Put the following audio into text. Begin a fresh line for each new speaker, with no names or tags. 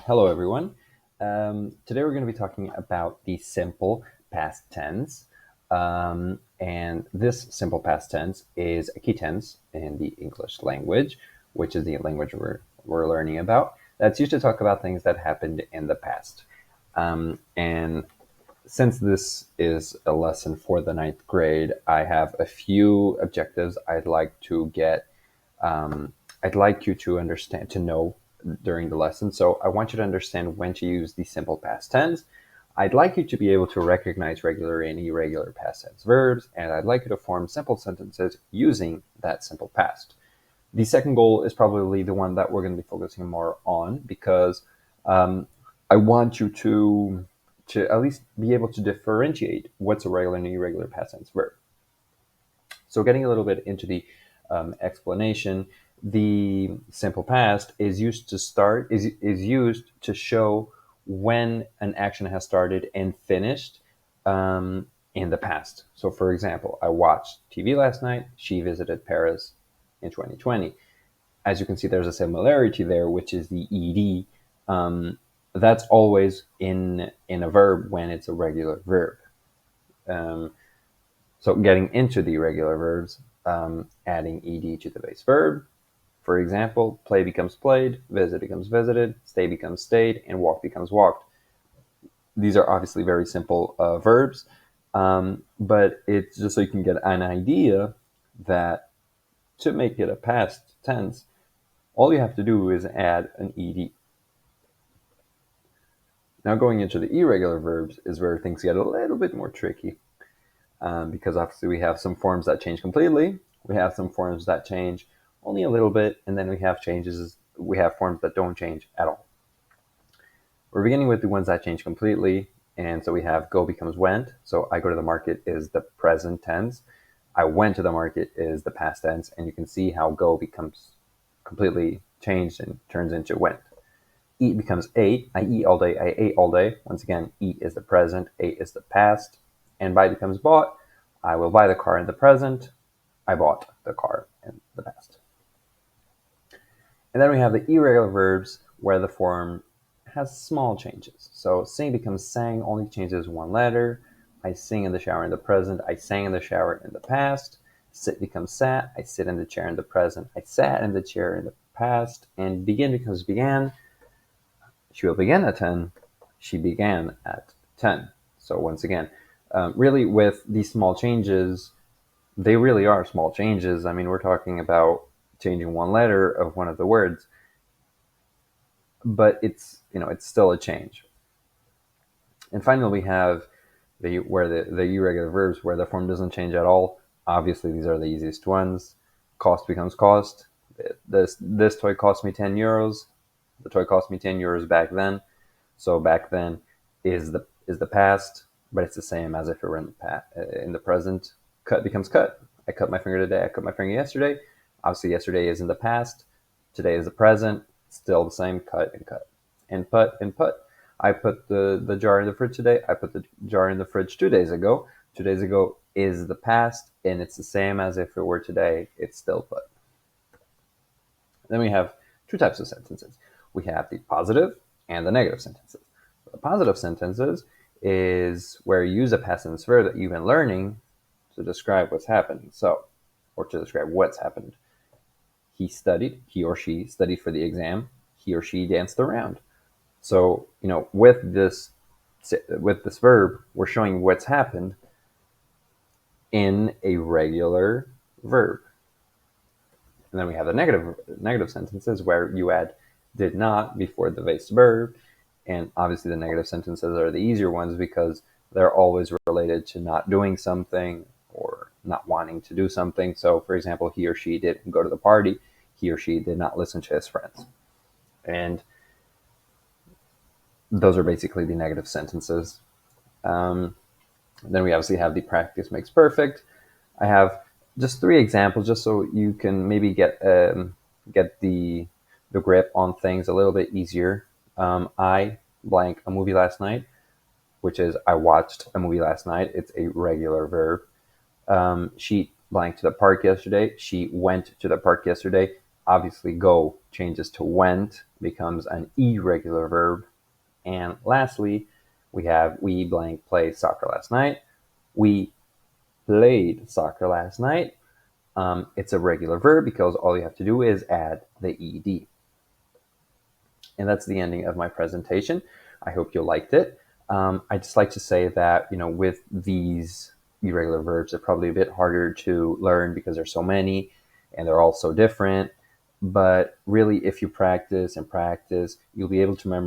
Hello, everyone. Today we're going to be talking about the simple past tense. And this simple past tense is a key tense in the English language, which is the language we're learning about. That's used to talk about things that happened in the past. And since this is a lesson for the ninth grade, I have a few objectives I'd like you to understand, to know during the lesson. So I want you to understand when to use the simple past tense. I'd like you to be able to recognize regular and irregular past tense verbs, and I'd like you to form simple sentences using that simple past. The second goal is probably the one that we're going to be focusing more on because I want you to at least be able to differentiate what's a regular and irregular past tense verb. So getting a little bit into the explanation, the simple past is used to show when an action has started and finished in the past. So, for example, I watched TV last night. She visited Paris in 2020. As you can see, there's a similarity there, which is the ed. That's always in a verb when it's a regular verb. So getting into the irregular verbs, adding ed to the base verb. For example, play becomes played, visit becomes visited, stay becomes stayed, and walk becomes walked. These are obviously very simple verbs, but it's just so you can get an idea that to make it a past tense, all you have to do is add an ed. Now going into the irregular verbs is where things get a little bit more tricky. Because obviously we have some forms that change completely, we have some forms that change only a little bit, and then we have forms that don't change at all. We're beginning with the ones that change completely, and so we have go becomes went. So I go to the market is the present tense. I went to the market is the past tense, and you can see how go becomes completely changed and turns into went. Eat becomes ate. I eat all day, I ate all day. Once again, eat is the present, ate is the past. And buy becomes bought. I will buy the car in the present. I bought the car in the past. And then we have the irregular verbs where the form has small changes. So sing becomes sang, only changes one letter. I sing in the shower in the present. I sang in the shower in the past. Sit becomes sat. I sit in the chair in the present. I sat in the chair in the past. And begin becomes began. She will begin at 10. She began at 10. So once again, really with these small changes, they really are small changes. I mean, we're talking about changing one letter of one of the words, but it's still a change. And finally, we have the irregular verbs where the form doesn't change at all. Obviously, these are the easiest ones. Cost becomes cost. This toy cost me 10 euros. The toy cost me 10 euros back then. So back then is the past, but it's the same as if it were in the present. Cut becomes cut. I cut my finger today. I cut my finger yesterday. Obviously, yesterday is in the past. Today is the present. Still the same. Cut and cut. And put. I put the jar in the fridge today. I put the jar in the fridge 2 days ago. 2 days ago is the past, and it's the same as if it were today. It's still put. Then we have two types of sentences. We have the positive and the negative sentences. The positive sentences is where you use a past tense verb that you've been learning to describe what's happened. Or to describe what's happened. He or she studied for the exam. He or she danced around. So, with this verb, we're showing what's happened in a regular verb. And then we have the negative sentences where you add did not before the base verb. And obviously the negative sentences are the easier ones because they're always related to not doing something or not wanting to do something. So, for example, he or she didn't go to the party. He or she did not listen to his friends. And those are basically the negative sentences. Then we obviously have the practice makes perfect. I have just 3 examples just so you can maybe get the grip on things a little bit easier. I blank a movie last night, which is I watched a movie last night. It's a regular verb. She blanked to the park yesterday. She went to the park yesterday. Obviously, go changes to went, becomes an irregular verb. And lastly, we have we blank played soccer last night. We played soccer last night. It's a regular verb because all you have to do is add the ed. And that's the ending of my presentation. I hope you liked it. I just like to say that, with these irregular verbs, they're probably a bit harder to learn because there's so many and they're all so different. But really, if you practice and practice, you'll be able to memorize